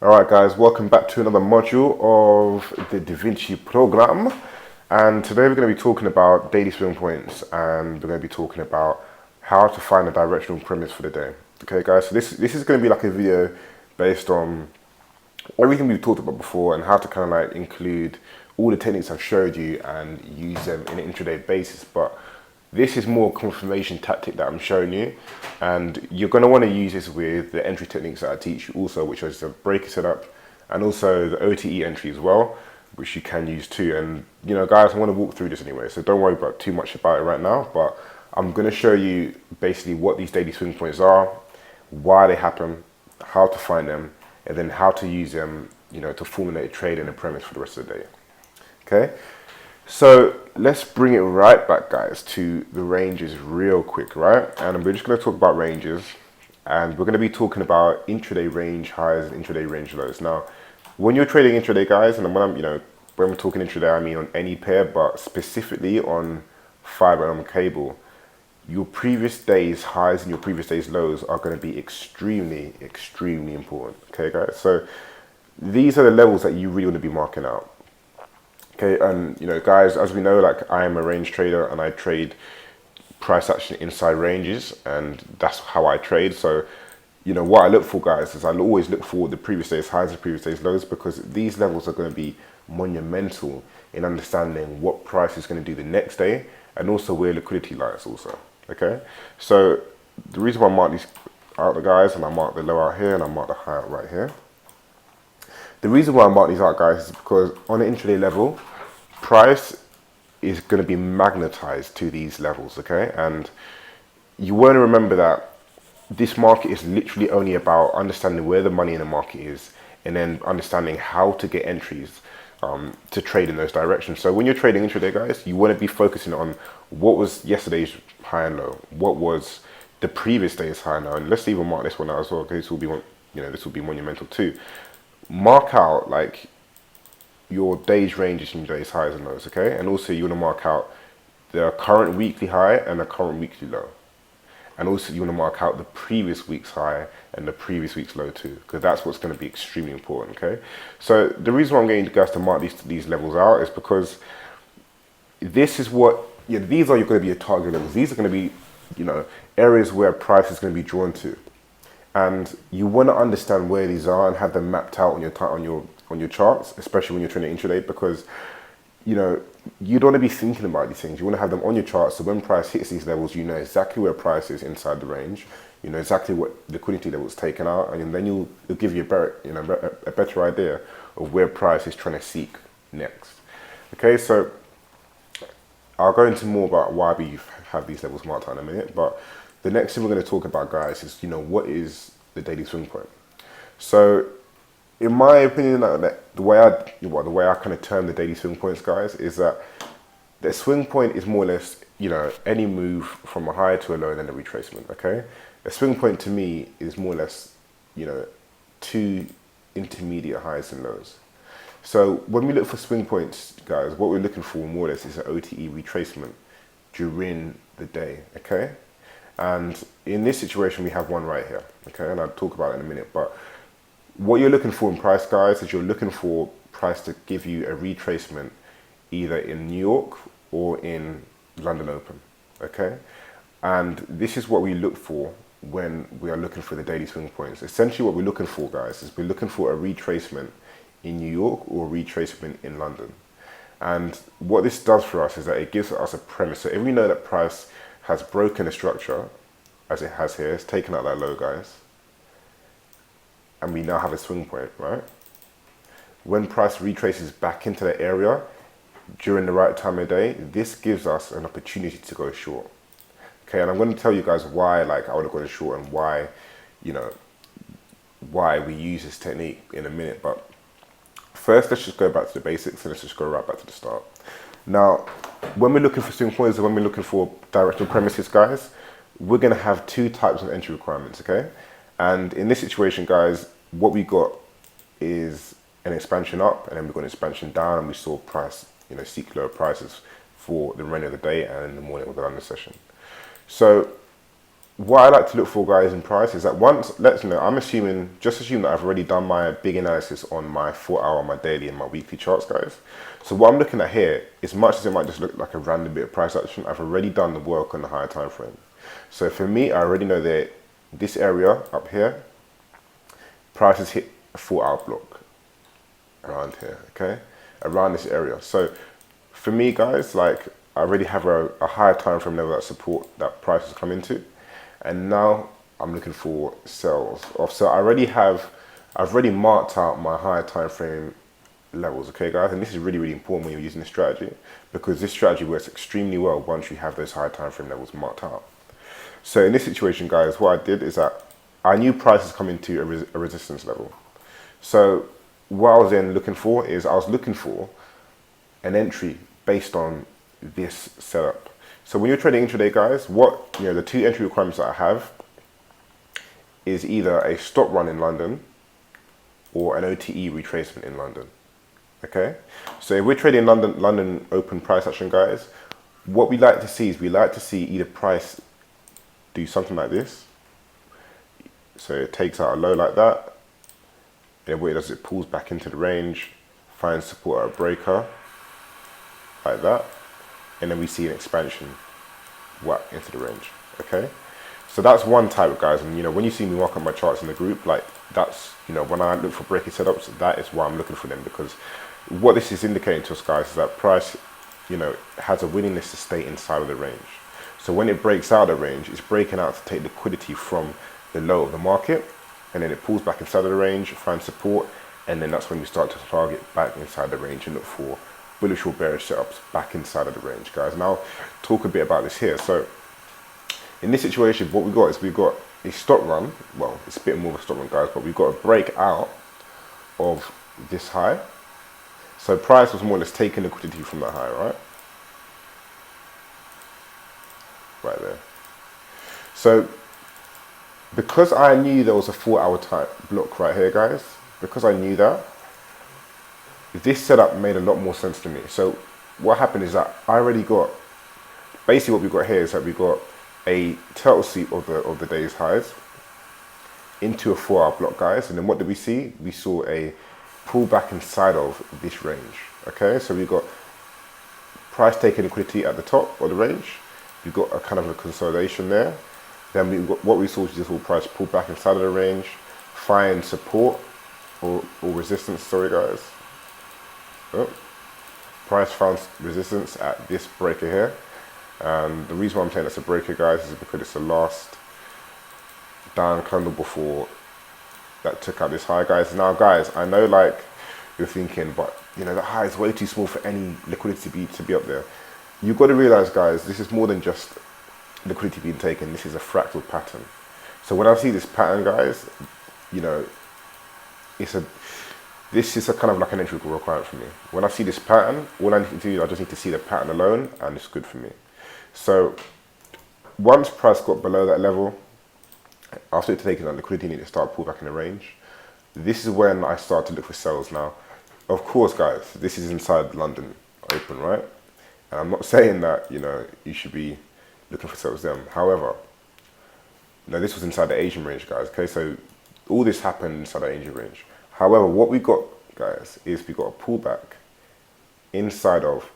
Alright guys, welcome back to another module of the Da Vinci program. And today we're going to be talking about daily swing points, and we're going to be talking about how to find a directional premise for the day. Okay guys, so this is going to be like a video based on everything we've talked about before and how to kind of like include all the techniques I've showed you and use them in an intraday basis. But this is more confirmation tactic that I'm showing you, and you're going to want to use this with the entry techniques that I teach you also, which is the breaker setup and also the OTE entry as well, which you can use too. And you know guys, I want to walk through this anyway, so don't worry about too much about it right now, but I'm going to show you basically what these daily swing points are, why they happen, how to find them, and then how to use them, you know, to formulate a trade and a premise for the rest of the day. Okay, so let's bring it right back, guys, to the ranges real quick, right? And we're just going to talk about ranges, and we're going to be talking about intraday range highs and intraday range lows. Now, when you're trading intraday, guys, and when we're talking intraday, I mean on any pair, but specifically on fiber and on cable, your previous day's highs and your previous day's lows are going to be extremely, extremely important. Okay, guys. So these are the levels that you really want to be marking out. Okay, and you know, guys, as we know, like I am a range trader and I trade price action inside ranges, and that's how I trade. So, you know, what I look for, guys, is I'll always look for the previous day's highs and previous day's lows, because these levels are going to be monumental in understanding what price is going to do the next day and also where liquidity lies also. Okay, so the reason why I mark these out, guys, and I mark the low out here and I mark the high out right here. The reason why I mark these out, guys, is because on an intraday level, price is going to be magnetized to these levels, okay? And you want to remember that this market is literally only about understanding where the money in the market is and then understanding how to get entries to trade in those directions. So when you're trading intraday, guys, you want to be focusing on what was yesterday's high and low, what was the previous day's high and low, and let's even mark this one out as well, because this will be one, you know, this will be monumental too. Mark out like your day's ranges and your day's highs and lows, okay? And also you want to mark out the current weekly high and the current weekly low. And also you want to mark out the previous week's high and the previous week's low too, because that's what's going to be extremely important, okay? So the reason why I'm getting you guys to mark these levels out is because this is what, you know, these are going to be your target levels. These are going to be, you know, areas where price is going to be drawn to. And you want to understand where these are and have them mapped out on your charts, especially when you're trading intraday, because you know you don't want to be thinking about these things. You want to have them on your charts, so when price hits these levels, you know exactly where price is inside the range. You know exactly what liquidity level is taken out, and then it'll give you a better idea of where price is trying to seek next. Okay, so I'll go into more about why we have these levels marked out in a minute, but the next thing we're going to talk about, guys, is, you know, what is the daily swing point? So, in my opinion, the way I kind of term the daily swing points, guys, is that the swing point is more or less, you know, any move from a high to a low and then a retracement. Okay, a swing point to me is more or less, you know, two intermediate highs and lows. So when we look for swing points, guys, what we're looking for more or less is an OTE retracement during the day. Okay. And in this situation, we have one right here, okay? And I'll talk about it in a minute. But what you're looking for in price, guys, is you're looking for price to give you a retracement either in New York or in London Open, okay? And this is what we look for when we are looking for the daily swing points. Essentially what we're looking for, guys, is we're looking for a retracement in New York or a retracement in London. And what this does for us is that it gives us a premise. So if we know that price has broken a structure, as it has here, it's taken out that low, guys, and we now have a swing point, right? When price retraces back into the area during the right time of day, this gives us an opportunity to go short. Okay, and I'm going to tell you guys why, like, I want to go short and why, you know, why we use this technique in a minute. But first, let's just go back to the basics and let's just go right back to the start. Now, when we're looking for swing points and when we're looking for directional premises, guys, we're going to have two types of entry requirements, okay? And in this situation, guys, what we got is an expansion up, and then we got an expansion down, and we saw price, you know, seek lower prices for the remainder of the day and in the morning of the London session. So what I like to look for, guys, in price is that once, let's know, just assume that I've already done my big analysis on my 4 hour, my daily, and my weekly charts, guys. So what I'm looking at here, as much as it might just look like a random bit of price action, I've already done the work on the higher time frame. So for me, I already know that this area up here, price has hit a 4 hour block around here, okay? Around this area. So for me, guys, like, I already have a higher time frame level that support that price has come into. And now I'm looking for sells. So I've already marked out my higher time frame levels, okay, guys? And this is really, really important when you're using this strategy, because this strategy works extremely well once you have those higher time frame levels marked out. So in this situation, guys, what I did is that I knew prices coming to a resistance level. So what I was then looking for is I was looking for an entry based on this setup. So when you're trading intraday, guys, the two entry requirements that I have is either a stop run in London or an OTE retracement in London. Okay, so if we're trading London open price action, guys, what we like to see is we like to see either price do something like this. So it takes out a low like that, and what it does, it pulls back into the range, finds support at a breaker like that, and then we see an expansion into the range. Okay, so that's one type, guys. And when you see me mark up my charts in the group, like, that's, when I look for breaking setups, that is why I'm looking for them, because what this is indicating to us, guys, is that price has a willingness to stay inside of the range. So when it breaks out of the range, it's breaking out to take liquidity from the low of the market, and then it pulls back inside of the range, finds support, and then that's when we start to target back inside the range and look for bullish or bearish setups back inside of the range, guys. And I'll talk a bit about this here. So in this situation, what we've got a stop run. Well, it's a bit more of a stop run, guys, but we've got a break out of this high. So price was more or less taking liquidity from that high, right? Right there. So because I knew there was a 4 hour type block right here, guys, because I knew that, this setup made a lot more sense to me. So what happened is that I already got, basically what we've got here is that we got a turtle sweep of the day's highs into a 4 hour block, guys. And then what did we see? We saw a pullback inside of this range. Okay, so we've got price taking liquidity at the top of the range. We've got a kind of a consolidation there. Then what we saw was this whole price pull back inside of the range, find support or resistance, sorry, guys. Oh, price found resistance at this breaker here. And the reason why I'm saying it's a breaker, guys, is because it's the last down candle before that took out this high, guys. Now, guys, I know, like, you're thinking, but the high is way too small for any liquidity to be up there. You've got to realize, guys, this is more than just liquidity being taken. This is a fractal pattern. So when I see this pattern, guys, this is a kind of like an entry requirement for me. When I see this pattern, all I need to do, I just need to see the pattern alone, and it's good for me. So once price got below that level, after it taking that liquidity, need to start pull back in the range. This is when I start to look for sells. Now, of course, guys, this is inside London open, right? And I'm not saying that you should be looking for sells then. However, this was inside the Asian range, guys. Okay, so all this happened inside the Asian range. However, what we got, guys, is we got a pullback inside of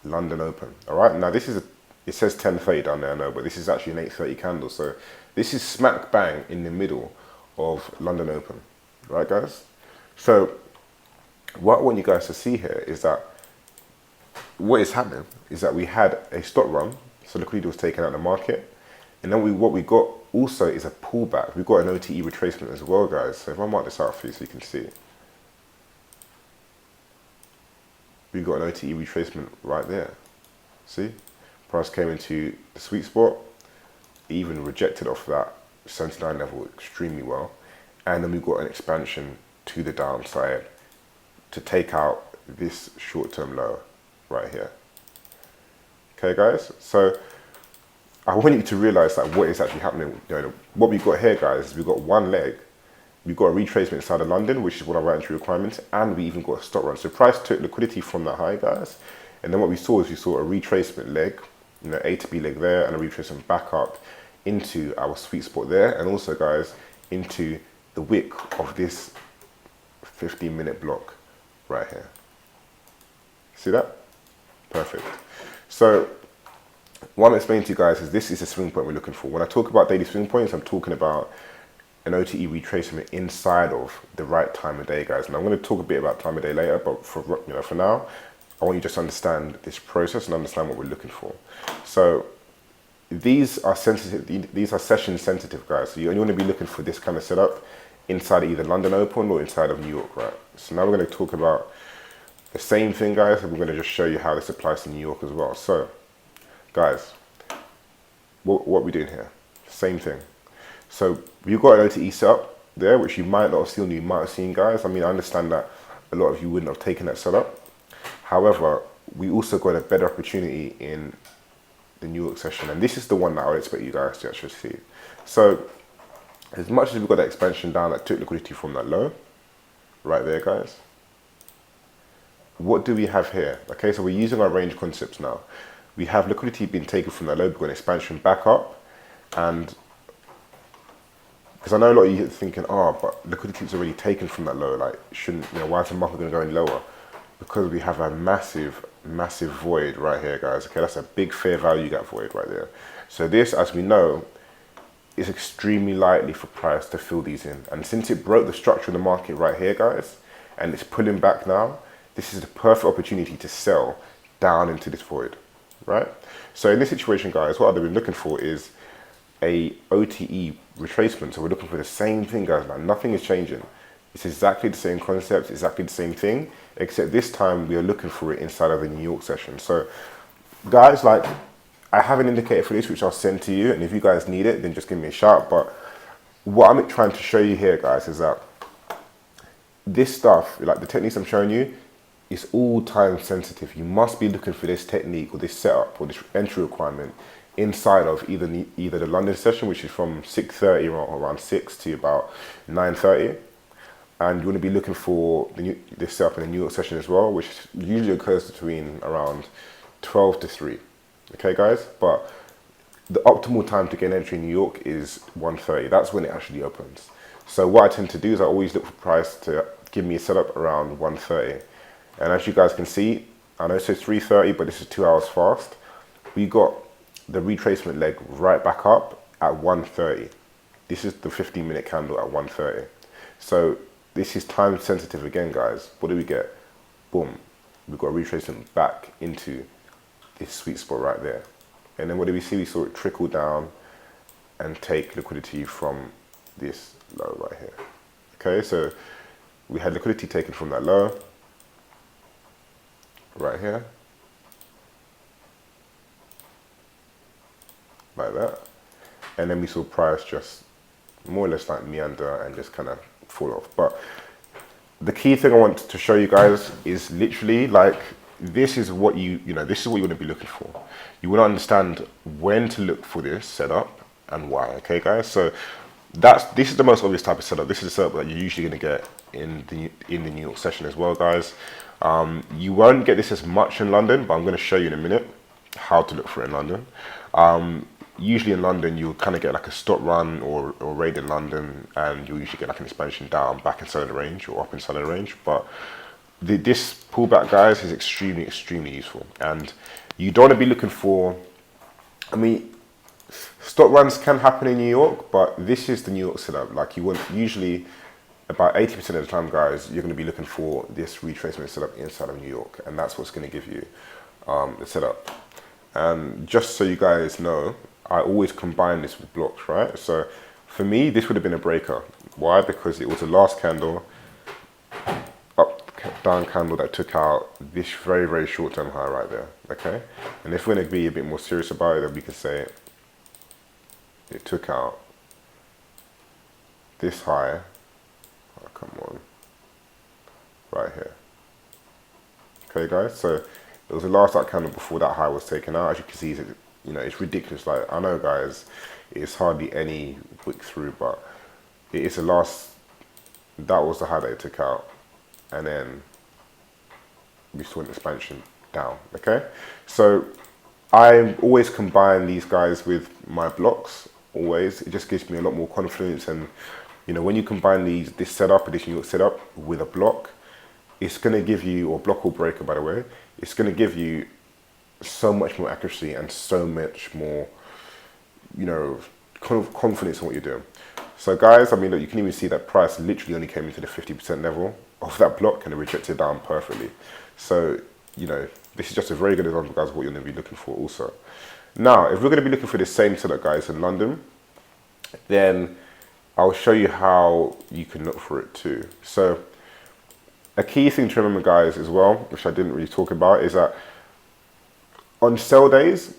London open. All right, now this is it says 10:30 down there, I know, but this is actually an 8:30 candle. So this is smack bang in the middle of London open, right, guys? So what I want you guys to see here is that what is happening is that we had a stop run, so liquidity was taken out of the market, and then what we got also is a pullback. We've got an OTE retracement as well, guys. So if I mark this out for you so you can see, we've got an OTE retracement right there. See, price came into the sweet spot, even rejected off that 79 level extremely well, and then we've got an expansion to the downside to take out this short-term low right here. Okay, guys, so I want you to realize that what is actually happening. What we've got here, guys, is we've got one leg. We've got a retracement inside of London, which is one of our entry requirements, and we even got a stop run. So price took liquidity from that high, guys, and then what we saw is we saw a retracement leg, A to B leg there, and a retracement back up into our sweet spot there, and also guys into the wick of this 15-minute block right here. See that? Perfect. So what I'm explaining to you guys is this is the swing point we're looking for. When I talk about daily swing points, I'm talking about an OTE retracement inside of the right time of day, guys. And I'm going to talk a bit about time of day later, but for now, I want you to just understand this process and understand what we're looking for. So these are sensitive. These are session sensitive, guys. So you only want to be looking for this kind of setup inside of either London Open or inside of New York, right? So now we're going to talk about the same thing, guys, and we're going to just show you how this applies to New York as well. So, guys, what are we doing here? Same thing. So we've got an OTE setup there, which you might not have seen, you might have seen, guys. I mean, I understand that a lot of you wouldn't have taken that setup. However, we also got a better opportunity in the New York session, and this is the one that I would expect you guys to actually see. So, as much as we've got that expansion down that took liquidity from that low, right there, guys, what do we have here? Okay, so we're using our range concepts now. We have liquidity being taken from that low, we've got an expansion back up, and because I know a lot of you are thinking, oh, but liquidity is already taken from that low, like, shouldn't, why is the market going to go any lower? Because we have a massive void right here, guys. Okay, that's a big fair value gap void right there. So this, as we know, is extremely likely for price to fill these in. And since it broke the structure of the market right here, guys, and it's pulling back now, this is the perfect opportunity to sell down into this void, right? So in this situation, guys, what I've been looking for is a OTE retracement. So we're looking for the same thing, guys. Like, nothing is changing. It's exactly the same concept, exactly the same thing, except this time we are looking for it inside of the New York session. So guys, like, I have an indicator for this, which I'll send to you, and if you guys need it, then just give me a shout. But what I'm trying to show you here, guys, is that this stuff, like the techniques I'm showing you, is all time sensitive. You must be looking for this technique or this setup or this entry requirement inside of either the London session, which is from 6:30 or around 6 to about 9:30. And you want to be looking for this setup in the New York session as well, which usually occurs between around 12 to 3. Okay, guys? But the optimal time to get an entry in New York is 1:30. That's when it actually opens. So what I tend to do is I always look for price to give me a setup around 1:30. And as you guys can see, I know it says 3:30, but this is 2 hours fast. We got the retracement leg right back up at 1:30. This is the 15-minute candle at 1:30. So this is time sensitive again, guys. What do we get? Boom. We've got a retracement back into this sweet spot right there. And then what do we see? We saw it trickle down and take liquidity from this low right here. Okay, so we had liquidity taken from that low right here, like that. And then we saw price just more or less like meander and just kind of fall off. But the key thing I want to show you guys is literally like, this is what this is what you want to be looking for. You want to understand when to look for this setup and why. Okay, guys. So this is the most obvious type of setup. This is a setup that you're usually going to get in the New York session as well, guys. You won't get this as much in London, but I'm going to show you in a minute how to look for it in London. Usually in London, you'll kind of get like a stop run or raid in London, and you'll usually get like an expansion down, back inside of the range or up inside of the range. But this pullback, guys, is extremely useful. And you don't want to be looking for, I mean, stop runs can happen in New York, but this is the New York setup. Like, you want, usually about 80% of the time, guys, you're going to be looking for this retracement setup inside of New York, and that's what's going to give you the setup. And just so you guys know, I always combine this with blocks, right? So for me, this would have been a breaker. Why? Because it was the last candle, down candle that took out this very short-term high right there, okay? And if we're going to be a bit more serious about it, then we can say it took out this high, oh, come on, right here. Okay, guys, so it was the last that candle before that high was taken out. As you can see, it's ridiculous. Like, I know, guys, it's hardly any wick through, but it is the last, that was the high that it took out. And then we saw an expansion down, okay? So I always combine these guys with my blocks, always. It just gives me a lot more confidence. And you know, when you combine this setup, this New York setup with a block, it's going to give you, or block or breaker by the way, it's going to give you so much more accuracy and so much more, you know, kind of confidence in what you're doing. So guys, I mean, look, you can even see that price literally only came into the 50% level of that block and it rejected down perfectly. So, you know, this is just a very good example, guys, of what you're going to be looking for also. Now, if we're going to be looking for the same setup, guys, in London, then I'll show you how you can look for it too. So a key thing to remember, guys, as well, which I didn't really talk about, is that on sell days,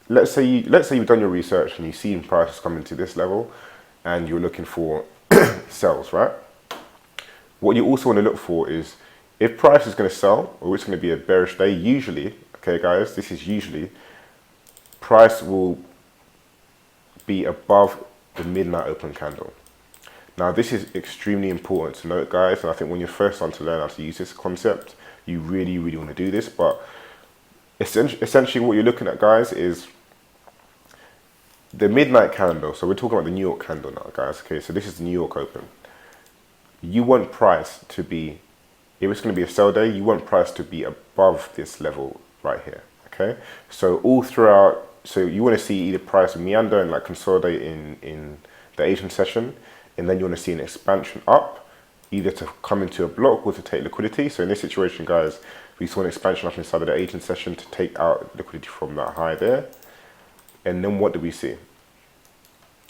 let's say you've done your research and you've seen prices coming to this level and you're looking for sells, right? What you also want to look for is if price is going to sell or it's going to be a bearish day, usually, okay guys, this is usually, price will be above the midnight open candle. Now this is extremely important to note, guys, and I think when you're first starting to learn how to use this concept, you really want to do this. But essentially what you're looking at, guys, is the midnight candle. So we're talking about the New York candle now, guys. Okay, so this is the New York open. You want price to be, if it's going to be a sell day, you want price to be above this level right here. Okay, so all throughout, so you want to see either price meander and like consolidate in the Asian session, and then you want to see an expansion up, either to come into a block or to take liquidity. So in this situation, guys, we saw an expansion up inside of the Asian session to take out liquidity from that high there. And then what did we see?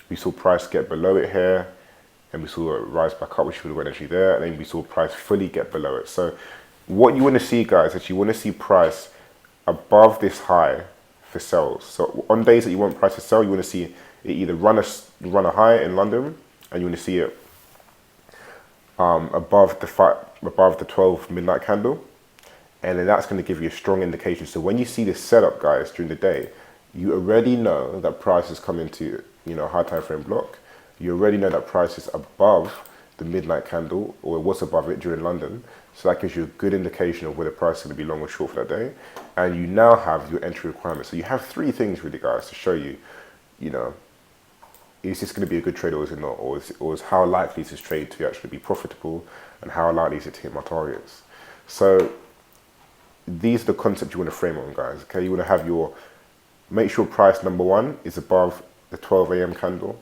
We saw price get below it here, and we saw it rise back up, which would have energy there, and then we saw price fully get below it. So what you want to see, guys, is you want to see price above this high for sells. So on days that you want price to sell, you want to see it either run a high in London, and you want to see it above the 12 midnight candle, and then that's going to give you a strong indication. So when you see this setup, guys, during the day, you already know that price is coming to, you know, high time frame block. You already know that price is above the midnight candle, or it was above it during London. So that gives you a good indication of whether price is going to be long or short for that day. And you now have your entry requirements. So you have three things really, guys, to show you, you know, is this going to be a good trade or is it not? Or is how likely is this trade to actually be profitable, and how likely is it to hit my targets? So these are the concepts you want to frame on, guys. Okay, you want to have your, make sure price number one is above the 12 a.m. candle.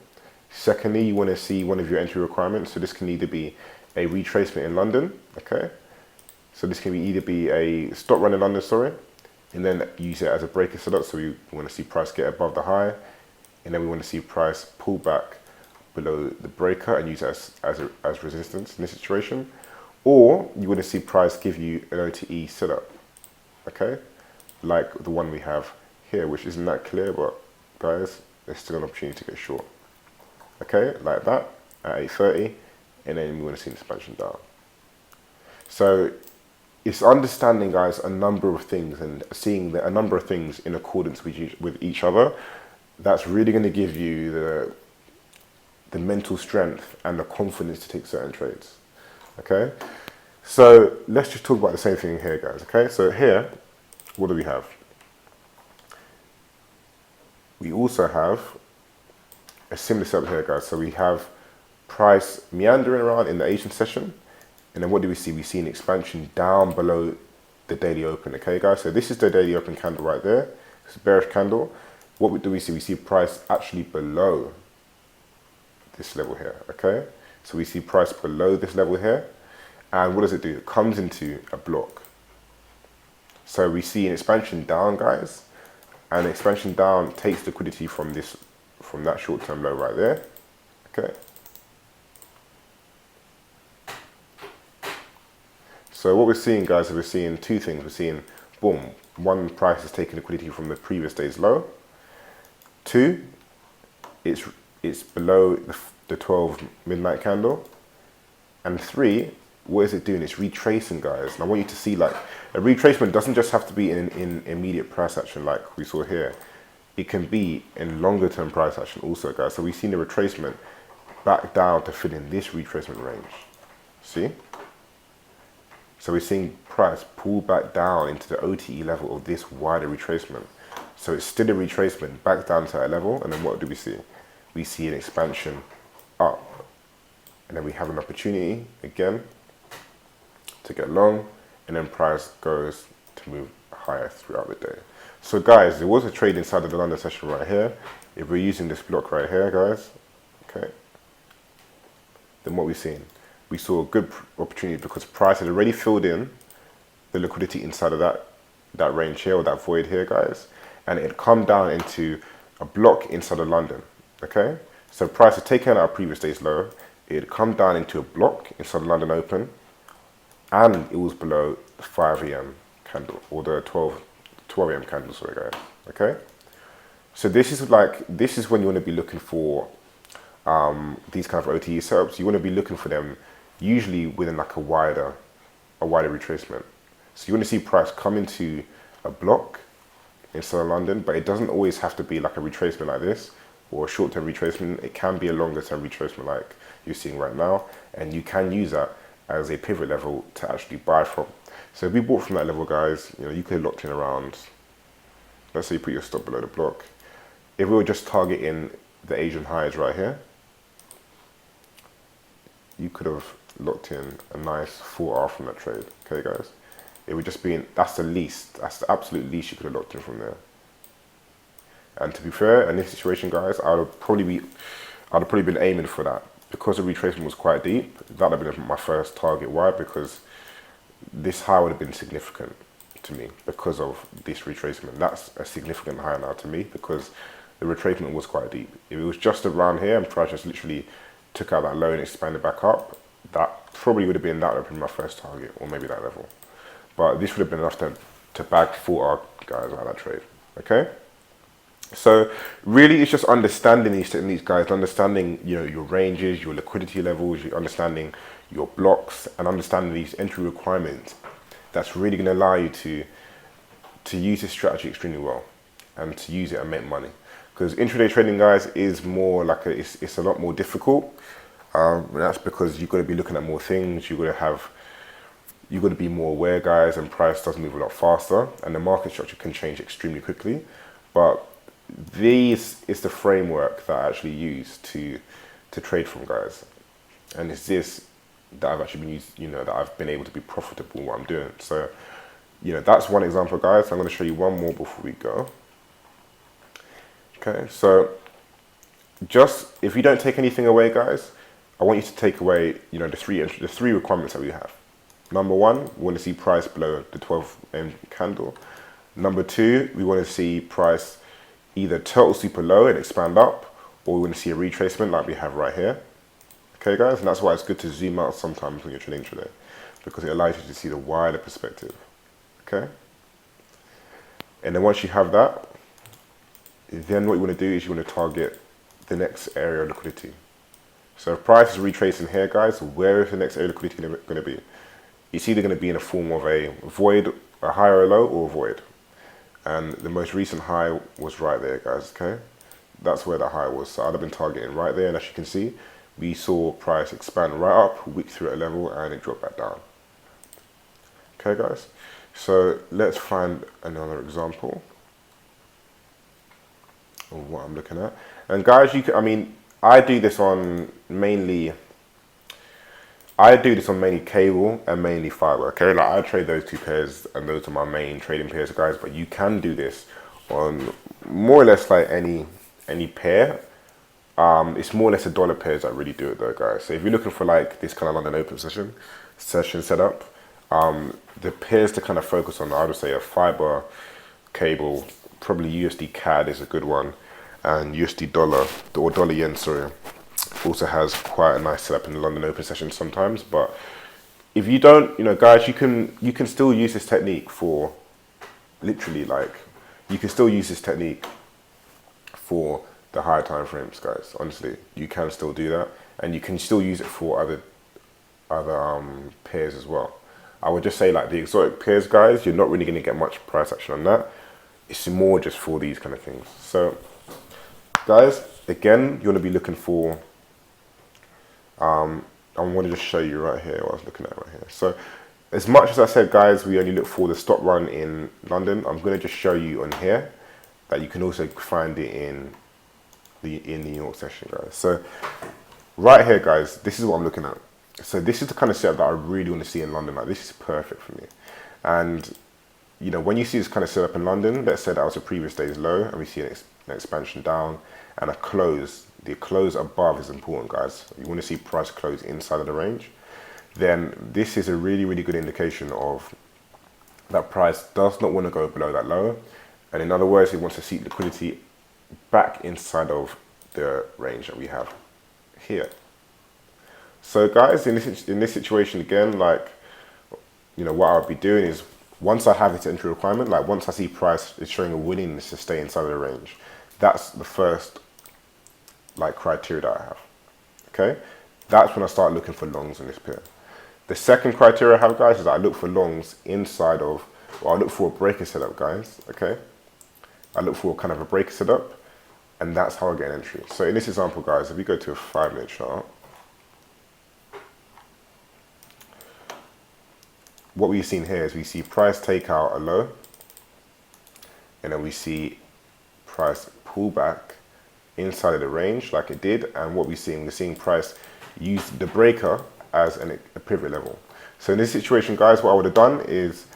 Secondly, you want to see one of your entry requirements. So this can either be a retracement in London, okay? So this can either be a stop run in London, sorry, and then use it as a breaker setup. So we want to see price get above the high, and then we want to see price pull back below the breaker and use it as resistance in this situation. Or you want to see price give you an OTE setup, okay? Like the one we have here, which isn't that clear, but guys, there's still an opportunity to get short. Okay, like that at 8:30, and then we want to see an expansion down. So it's understanding, guys, a number of things and seeing a number of things in accordance with each other. That's really going to give you the mental strength and the confidence to take certain trades. Okay, so let's just talk about the same thing here, guys. Okay, so here, what do we have? We also have a similar setup here, guys. So we have price meandering around in the Asian session, and then what do we see? We see an expansion down below the daily open. Okay, guys, so this is the daily open candle right there. It's a bearish candle. What do we see? We see price actually below this level here. Okay, so we see price below this level here, and what does it do? It comes into a block. So we see an expansion down, guys, and expansion down takes liquidity from that short-term low right there. Okay, so what we're seeing, guys, is we're seeing two things. We're seeing, boom, one, price is taking liquidity from the previous day's low. Two, it's below the 12 midnight candle. And three, what is it doing? It's retracing, guys. And I want you to see, like, a retracement doesn't just have to be in immediate price action like we saw here. It can be in longer term price action also, guys. So we've seen a retracement back down to fit in this retracement range. See? So we're seeing price pull back down into the OTE level of this wider retracement. So it's still a retracement back down to that level, and then what do we see? we see an expansion up, and then we have an opportunity again to get long, and then price goes to move higher throughout the day. So guys, there was a trade inside of the London session right here. If we're using this block right here, guys, okay, then what we've seen, we saw a good opportunity because price had already filled in the liquidity inside of that range here, or that void here, guys, and it had come down into a block inside of London, okay? So price had taken out our previous day's low, it had come down into a block inside of London Open, and it was below the 5 a.m. candle, or the 12 a.m. candle, sorry guys, okay? So this is when you want to be looking for these kind of OTE setups. You want to be looking for them usually within like a wider retracement. So you want to see price come into a block inside of London, but it doesn't always have to be like a retracement like this, or a short-term retracement. It can be a longer-term retracement like you're seeing right now, and you can use that as a pivot level to actually buy from. So if we bought from that level, guys, you know, you could have locked in around, let's say you put your stop below the block. If we were just targeting the Asian highs right here, you could have locked in a nice 4R from that trade, okay guys? It would just be, that's the absolute least you could have locked in from there. And to be fair, in this situation, guys, I'd have probably been aiming for that. Because the retracement was quite deep, that would have been my first target. Why? Because this high would have been significant to me because of this retracement. That's a significant high now to me because the retracement was quite deep. If it was just around here and price just literally took out that low and expanded back up, that probably would have been my first target, or maybe that level. But this would have been enough to bag 4R guys out of that trade, okay? So really it's just understanding these techniques, guys, understanding, you know, your ranges, your liquidity levels, your understanding your blocks, and understanding these entry requirements. That's really going to allow you to use this strategy extremely well and to use it and make money. Because intraday trading, guys, is more like it's a lot more difficult. And that's because you've got to be looking at more things. You've got to be more aware, guys, and price does move a lot faster, and the market structure can change extremely quickly. But this is the framework that I actually use to trade from, guys, and it's this that I've actually been used, you know, that I've been able to be profitable in what I'm doing. So, you know, that's one example, guys. I'm going to show you one more before we go. Okay, so just if you don't take anything away, guys, I want you to take away, you know, the three requirements that we have. Number one, we want to see price below the 12 AM candle. Number two, we want to see price either total super low and expand up, or we want to see a retracement like we have right here. Okay, guys, and that's why it's good to zoom out sometimes when you're trading intraday, because it allows you to see the wider perspective. Okay, and then once you have that, then what you want to do is you want to target the next area of liquidity. So if price is retracing here, guys, where is the next area of liquidity going to be? It's either going to be in the form of a void, a high or a low, or a void. And the most recent high was right there, guys, okay? That's where the high was. So I'd have been targeting right there, and as you can see, we saw price expand right up, wick through at a level, and it dropped back down. Okay, guys? So let's find another example of what I'm looking at. And guys, I do this on mainly cable and mainly fiber, okay? Like I trade those two pairs, and those are my main trading pairs, guys, but you can do this on more or less like any pair. It's more or less a dollar pairs that really do it though, guys. So if you're looking for like this kind of London Open session setup, the pairs to kind of focus on, I would say a fiber cable, probably USD CAD is a good one, and USD dollar, or dollar yen, sorry, also has quite a nice setup in the London Open session sometimes. But if you don't, you know, guys, you can still use this technique for literally, like, you can still use this technique for the higher time frames, guys. Honestly, you can still do that, and you can still use it for other pairs as well. I would just say like the exotic pairs, guys, you're not really going to get much price action on that. It's more just for these kind of things. So guys, again, you want to be looking for I'm going to just show you right here what I was looking at right here. So as much as I said, guys, we only look for the stop run in London, I'm going to just show you on here that you can also find it in in New York session, guys. So right here, guys, this is what I'm looking at. So this is the kind of setup that I really want to see in London. Like, this is perfect for me. And you know, when you see this kind of setup in London, let's say that was a previous day's low, and we see an expansion down and a close. The close above is important, guys. You want to see price close inside of the range. Then this is a really, really good indication of that price does not want to go below that low. And in other words, it wants to seek liquidity back inside of the range that we have here. So guys, in this situation again, like, you know, what I'll be doing is, once I have this entry requirement, like once I see price is showing a willingness to stay inside of the range, that's the first like criteria that I have. Okay, that's when I start looking for longs on this pair. The second criteria I have, guys, is that I look for longs inside of, or I look for a breaker setup, guys. Okay, I look for kind of a breaker setup, and that's how I get an entry. So in this example, guys, if we go to a 5-minute chart, what we've seen here is we see price take out a low, and then we see price pull back inside of the range like it did. And what we're seeing price use the breaker as a pivot level. So in this situation, guys, what I would have done is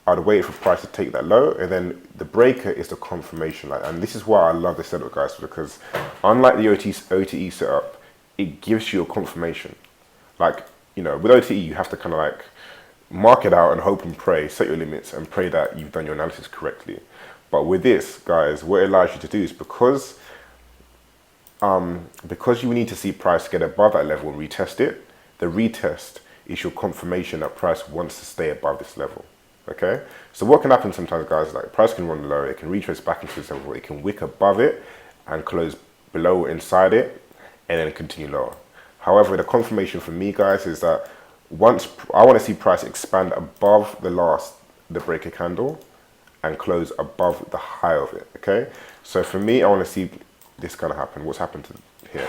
I'd wait for price to take that low, and then the breaker is the confirmation. And this is why I love the setup, guys, because unlike the OTE setup, it gives you a confirmation. Like, you know, with OTE, you have to kind of like mark it out and hope and pray, set your limits and pray that you've done your analysis correctly. But with this, guys, what it allows you to do is, because you need to see price get above that level and retest it, the retest is your confirmation that price wants to stay above this level. Okay, so what can happen sometimes, guys, like price can run low, it can retrace back into this level, it can wick above it and close below or inside it and then continue lower. However, the confirmation for me, guys, is that once I want to see price expand above the breaker candle and close above the high of it. Okay, so for me, I want to see this kind of happen. What's happened to here?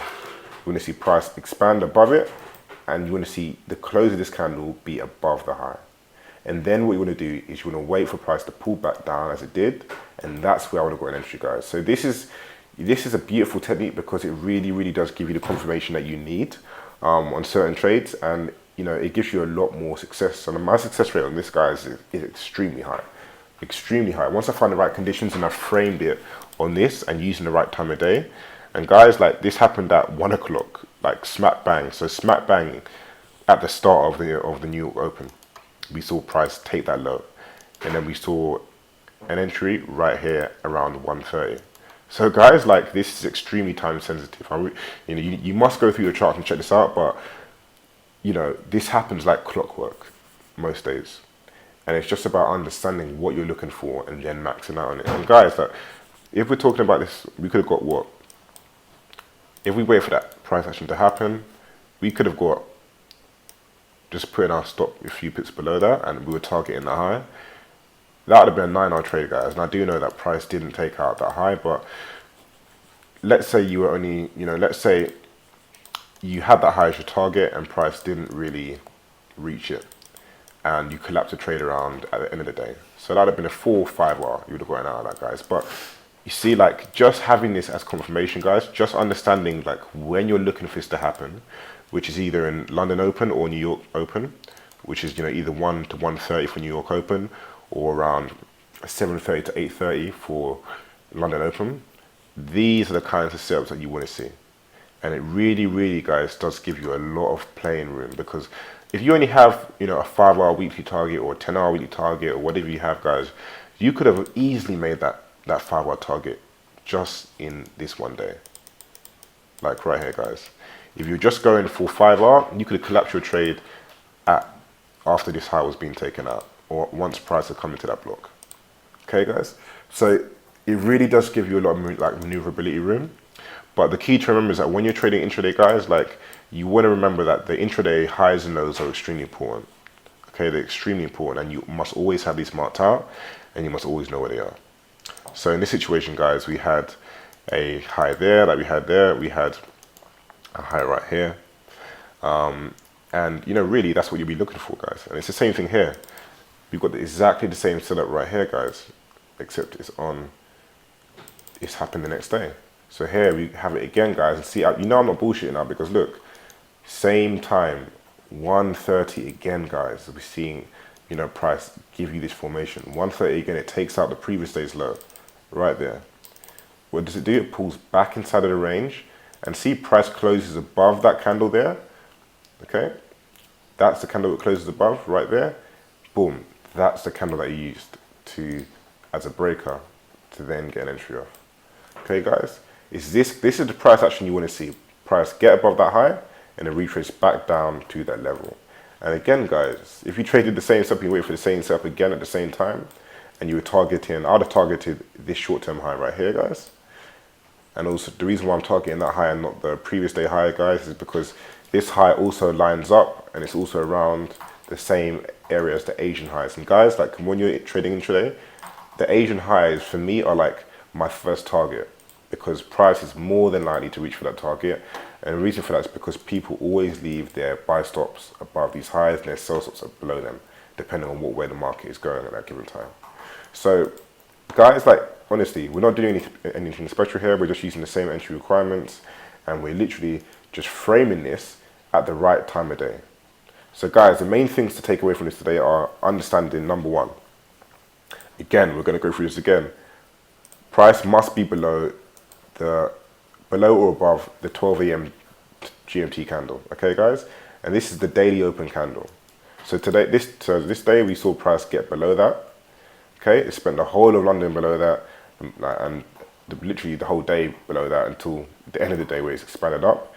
We want to see price expand above it, and you want to see the close of this candle be above the high. And then what you want to do is you want to wait for price to pull back down as it did, and that's where I want to go an entry, guys. So this is a beautiful technique because it really, really does give you the confirmation that you need on certain trades, and you know, it gives you a lot more success. And my success rate on this, guys, is extremely high. Extremely high. Once I find the right conditions and I framed it on this and using the right time of day. And guys, like this happened at 1 o'clock, like smack bang. So smack bang at the start of the New York Open, we saw price take that low, and then we saw an entry right here around 1:30. So guys, like this is extremely time sensitive. You know, you must go through your chart and check this out, but you know, this happens like clockwork most days. And it's just about understanding what you're looking for and then maxing out on it. And guys, like, if we're talking about this, we could have got what? If we wait for that price action to happen, we could have got just putting our stop a few pips below that, and we were targeting the high. That would have been a 9-hour trade, guys. And I do know that price didn't take out that high, but let's say you were only, you know, let's say you had that high as your target and price didn't really reach it, and you collapsed the trade around at the end of the day. So that would have been a 4 or 5 hour, you would have gotten out of that, guys. But you see, like, just having this as confirmation, guys, just understanding like when you're looking for this to happen, which is either in London Open or New York Open, which is, you know, either 1 to 1:30 for New York Open or around 7:30 to 8:30 for London Open. These are the kinds of setups that you want to see. And it really, really, guys, does give you a lot of playing room, because if you only have, you know, a 5-hour weekly target or a 10-hour weekly target or whatever you have, guys, you could have easily made that 5-hour target just in this one day. Like right here, guys. If you're just going for 5-hour, you could have collapsed your trade after this high was being taken out, or once price had come into that block. Okay, guys? So it really does give you a lot of like maneuverability room. But the key to remember is that when you're trading intraday, guys, like you want to remember that the intraday highs and lows are extremely important. Okay, they're extremely important, and you must always have these marked out, and you must always know where they are. So in this situation, guys, we had a high there that we had there, we had a high right here, and you know, really that's what you'll be looking for, guys. And it's the same thing here. We've got exactly the same setup right here, guys, except it's happened the next day. So here we have it again, guys, and see, you know I'm not bullshitting now, because look, same time, 130 again, guys. We're seeing, you know, price give you this formation. 130 again, it takes out the previous day's low right there. What does it do? It pulls back inside of the range, and see price closes above that candle there. Okay, that's the candle that closes above right there. Boom, that's the candle that you used to as a breaker to then get an entry off. Okay, guys, this is the price action you want to see. Price get above that high and then retrace back down to that level. And again, guys, if you traded the same setup, you wait for the same setup again at the same time, and you were targeting, I would have targeted this short-term high right here, guys. And also the reason why I'm targeting that high and not the previous day high, guys, is because this high also lines up and it's also around the same area as the Asian highs. And guys, like when you're trading intraday, the Asian highs for me are like my first target, because price is more than likely to reach for that target. And the reason for that is because people always leave their buy stops above these highs and their sell stops are below them, depending on what way the market is going at that given time. So guys, like honestly, we're not doing anything special here. We're just using the same entry requirements, and we're literally just framing this at the right time of day. So guys, the main things to take away from this today are understanding number one. Again, we're going to go through this again. Price must be below or above the 12 a.m. GMT candle. Okay, guys, and this is the daily open candle. So today, this day, we saw price get below that. Okay, it spent the whole of London below that, and literally the whole day below that until the end of the day where it's expanded up.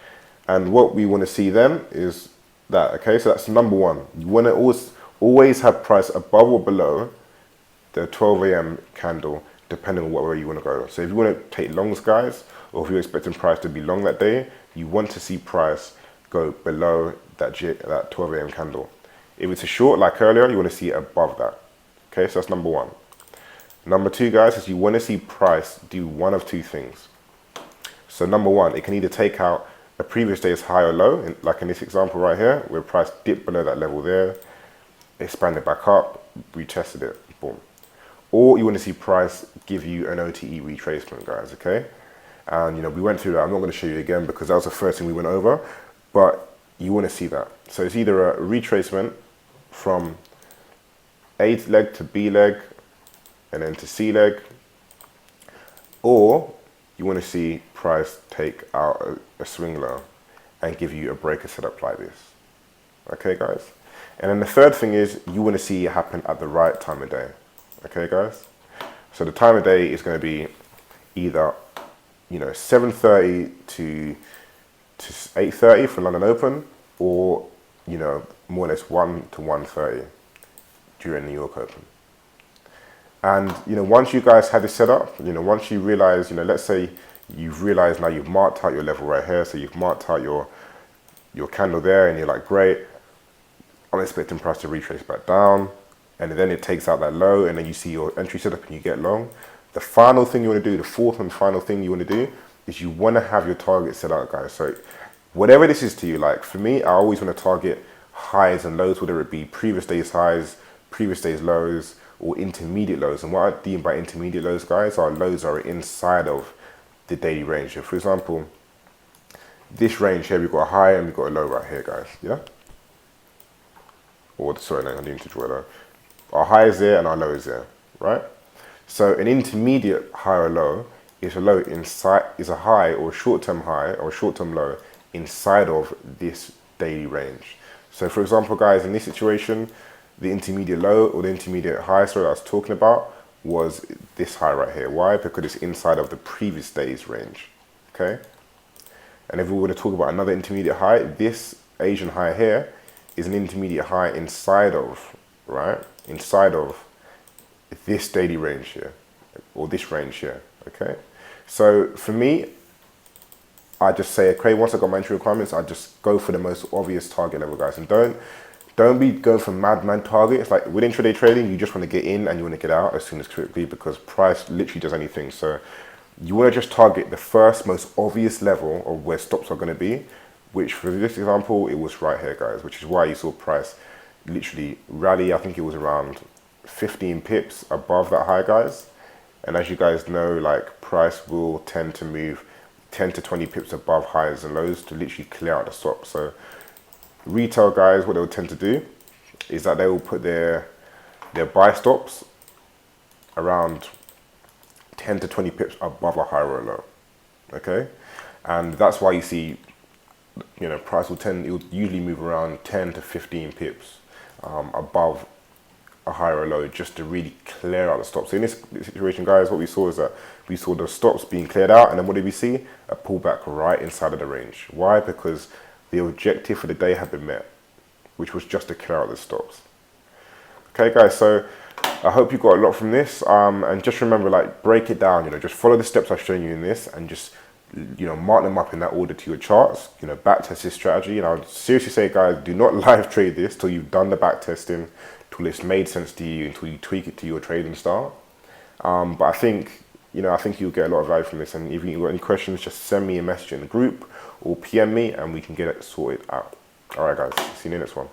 And what we want to see then is that. Okay, so that's number one. You want to always have price above or below the 12 a.m. candle, depending on what way you want to go. So if you want to take longs, guys, or if you're expecting price to be long that day, you want to see price go below that 12 a.m. candle. If it's a short, like earlier, you want to see it above that. Okay, so that's number one. Number two, guys, is you want to see price do one of two things. So number one, it can either take out a previous day's high or low, like in this example right here, where price dipped below that level there, expanded back up, retested it, boom. Or you want to see price give you an OTE retracement, guys, okay? And, you know, we went through that. I'm not going to show you again because that was the first thing we went over, but you want to see that. So it's either a retracement from A leg to B leg and then to C leg, or you want to see price take out a swing low and give you a breaker setup like this. Okay, guys? And then the third thing is you want to see it happen at the right time of day. Okay, guys? So the time of day is going to be either, you know, 7:30 to 8:30 for London Open, or, you know, more or less 1 to 1:30 during New York Open. And, you know, once you guys have this set up, you know, once you realize, you know, let's say you've realized now you've marked out your level right here, so you've marked out your candle there, and you're like, great, I'm expecting price to retrace back down, and then it takes out that low, and then you see your entry setup and you get long. The final thing you want to do, the fourth and final thing you want to do, is you want to have your target set out, guys. So whatever this is to you, like for me, I always want to target highs and lows, whether it be previous day's highs, previous day's lows, or intermediate lows. And what I deem by intermediate lows, guys, are lows are inside of the daily range. So for example, this range here, we've got a high and we've got a low right here, guys, yeah? Or sorry, no, I need to draw a low. Our high is there and our low is there, right? So an intermediate high or low is a low inside, is a high or a short-term high or a short-term low inside of this daily range. So for example, guys, in this situation, the intermediate low or the intermediate high, sorry, I was talking about was this high right here. Why? Because it's inside of the previous day's range, okay? And if we were to talk about another intermediate high, this Asian high here is an intermediate high inside of, right? Inside of this daily range here, or this range here, okay? So for me, I just say, okay, once I got my entry requirements, I just go for the most obvious target level, guys. And don't be going for madman targets. Like with intraday trading, you just want to get in and you want to get out as soon as quickly, because price literally does anything. So you want to just target the first most obvious level of where stops are going to be, which for this example, it was right here, guys, which is why you saw price literally rally. I think it was around 15 pips above that high, guys. And as you guys know, like price will tend to move 10 to 20 pips above highs and lows to literally clear out the stop. So retail guys, what they'll tend to do is that they will put their buy stops around 10 to 20 pips above a high or a low. Okay, and that's why you see, price it'll usually move around 10 to 15 pips above a high or a low, just to really clear out the stops. So in this situation, guys, what we saw is that we saw the stops being cleared out, and then what did we see? A pullback right inside of the range. Why? Because the objective for the day had been met, which was just to clear out the stops. Okay, guys, so I hope you got a lot from this, and just remember, like, break it down, just follow the steps I've shown you in this, and just, mark them up in that order to your charts, back test this strategy. And I would seriously say, guys, do not live trade this till you've done the back testing, till it's made sense to you, until you tweak it to your trading style. But I think you'll get a lot of value from this, and if you've got any questions, just send me a message in the group or PM me and we can get it sorted out. All right, guys, see you in the next one.